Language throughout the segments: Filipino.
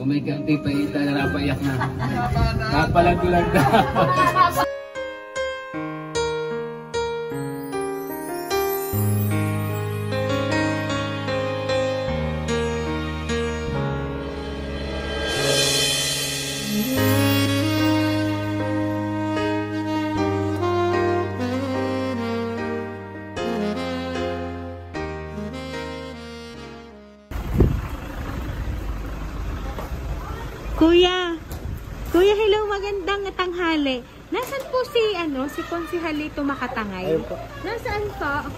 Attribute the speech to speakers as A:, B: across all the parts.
A: Kung may kanti pa ita, narapayak na. Napalag-lag na.
B: Kuya, hello, magandang tanghali. Nasaan po si Konsehal Lito Makatangay?
C: Ayun po.
B: Nasaan po?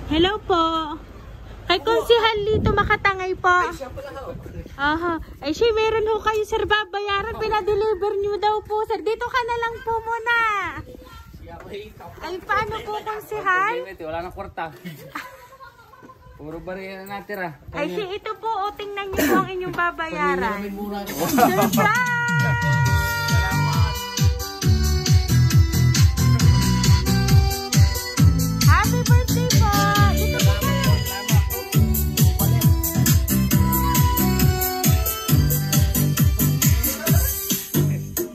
B: Hello po. Kay Konsehal Lito Makatangay po. Aha. Ay, siya, meron ho kayo, sir, babayaran. Pinadeliver nyo daw po, sir. Dito ka na lang po muna. Ay, paano po, Konsehal?
A: Wala nang kwarta. Puro bariya na natira.
B: Ay, si ito po, o, tingnan niyo po ang inyong babayaran. Surprise! Happy birthday po! Dito po kayo.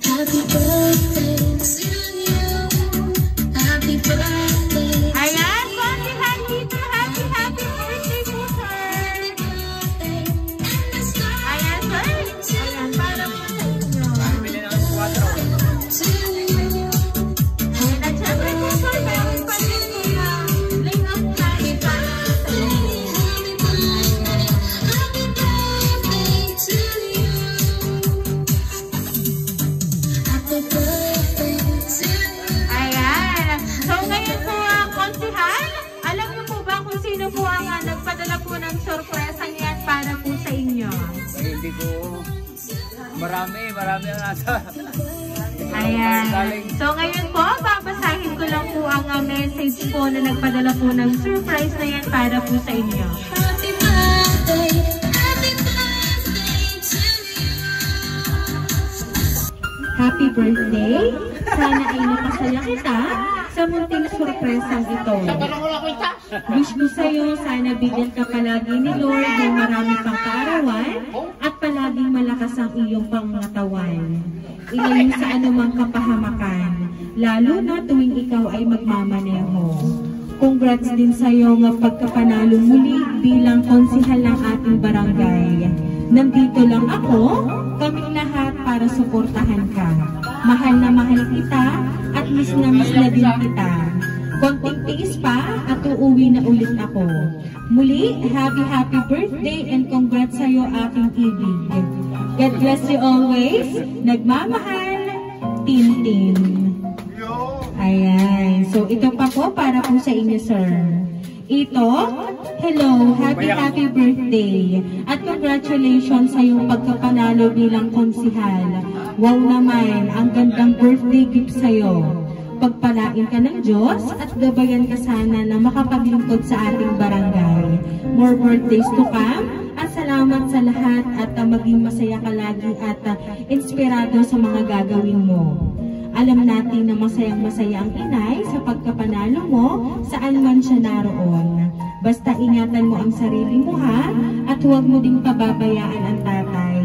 D: Happy birthday to you. Happy birthday.
B: Ayan, Konsehal Lito. Happy birthday po, sir. Ayan, sir. Ayan, para po sa inyo. Ayan, at syempre po, sir, meron pa din po na link up tayo para sa inyo. Ayan. So, ngayon po, Konsehal, alam niyo po ba kung sino po ang nagpadala po ng sorpresang yan para po sa inyo?
A: Ay, hindi ko. Marami ang nasa.
B: Ayan. So, ngayon po, babasahin ko lang po ang message po na nagpadala po ng surprise na yan para po sa inyo.
D: Happy birthday. Happy birthday to you.
B: Happy birthday! Sana ay napasaya kita sa munting sorpresang ito. Wish ko sa'yo, sana bigyan ka palagi ni Lord ng marami pang kaarawan at palaging malakas ang iyong pangatawan. Ilayo sa anumang kapahamakan, lalo na tuwing ikaw ay magmamaneho. Congrats din sa'yo nga pagkapanalo muli bilang konsehal ng ating barangay. Nandito lang ako, kaming lahat para suportahan ka. Mahal na mahal kita at miss na din kita. Konting tiis pa at uuwi na ulit ako. Muli, happy birthday and congrats sa'yo aking ibig. God bless you always. Nagmamahal, Tintin. Ayan. So, ito pa po para po sa inyo, sir. Ito, hello, happy birthday. At congratulations sa iyong pagkapanalo bilang konsehal. Wow naman, ang gandang birthday gift sa'yo. Pagpalain ka ng Diyos at gabayan ka sana na makapaglingkod sa ating barangay. More birthdays to come. At salamat sa lahat at maging masaya ka lagi at inspirado sa mga gagawin mo. Alam natin na masayang-masaya ang inay sa pagkapanalo mo saan man siya naroon. Basta ingatan mo ang sarili mo, ha? At huwag mo ding pababayaan ang tatay.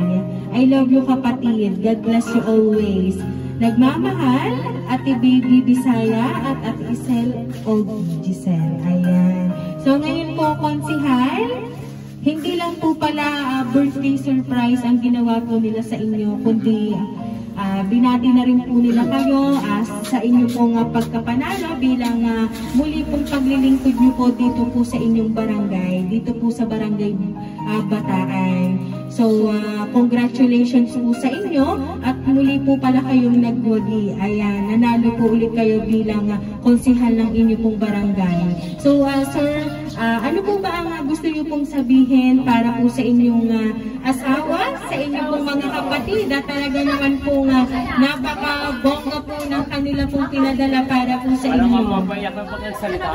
B: I love you, kapatid. God bless you always. Nagmamahal, Ate Baby Bisaya at Ate Isel o Giselle. Ayan. So ngayon po, konsehal, hindi lang po pala birthday surprise ang ginawa po nila sa inyo, kundi binati na rin po nila kayo sa inyo pong pagkapanalo bilang muli pong paglilingkod nyo po dito po sa inyong barangay, dito po sa barangay Bataan. So, congratulations po sa inyo at muli po pala kayong nagwagi. Ayan, nanalo po ulit kayo bilang konsehal ng inyo pong barangay. So, sir, ano po ba ang gusto nyo pong sabihin para po sa inyong asawa, sa inyong pong mga kapatid? At talaga naman pong napaka-bongga po ng kanila pong pinadala para po sa inyo.
A: Alam mo, mapapayak na pagkasalita.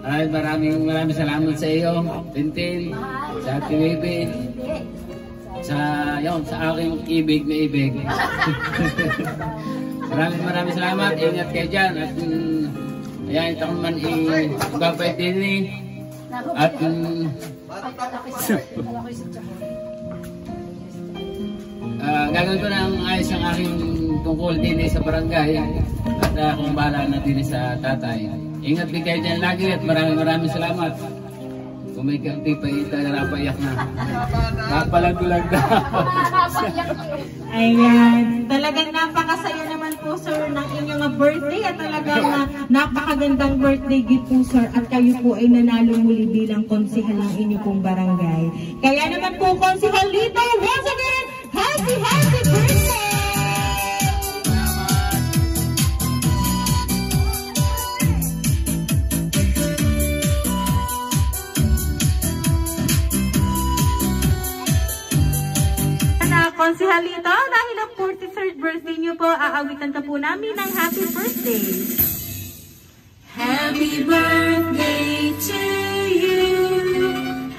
A: Ay, maraming salamat sa iyo, Tintin, sa Ate Baby, sa aking ibig na ibig. maraming salamat, ingat kayo dyan. At ayan, ito man ibabay din At gagawin ko ng ayos ang aking tungkol din sa barangay at akong bahala na din sa tatay. Ingat din kayo dyan lagi at maraming salamat. Kung may kanti pa napaiyak na. Napalag-lag na.
B: Ayan. Talagang napakasaya naman po sir ng inyong birthday at talagang napakagandang birthday gift po sir at kayo po ay nanalo muli bilang konsehal ng inyong pong barangay. Kaya naman po konsehal Lito, once again, happy birthday! Konsehal Lito, dahil ang 43rd birthday niyo po, aawitan ka po namin ng happy birthday. Happy birthday to you.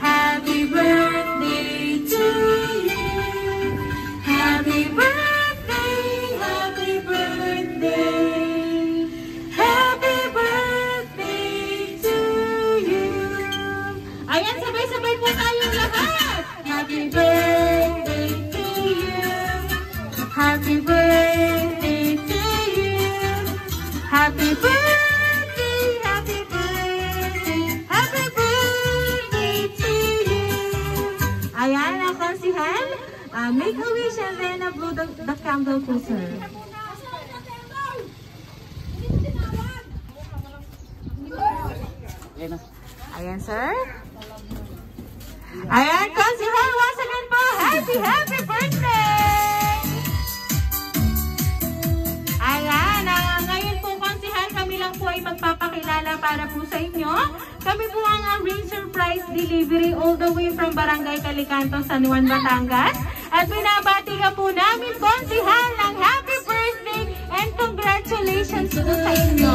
B: Happy birthday to you. Happy birthday, happy birthday. Happy birthday to you. Ayan, sabay-sabay po tayong lahat. Happy birthday. Happy birthday to you. Happy birthday, happy birthday, happy birthday to you. Ayan ang konsehal. Make a wish and then blow the candle po, sir. Ayan, sir. Ayan, konsehal, once again po, happy birthday! Ayan, ngayon po konsehal, kami lang po ay magpapakilala para po sa inyo. Kami po ang Ring Surprise Delivery all the way from Barangay Calicanto, San Juan, Batangas. At binabati ka po namin konsehal ng happy birthday and congratulations po sa inyo.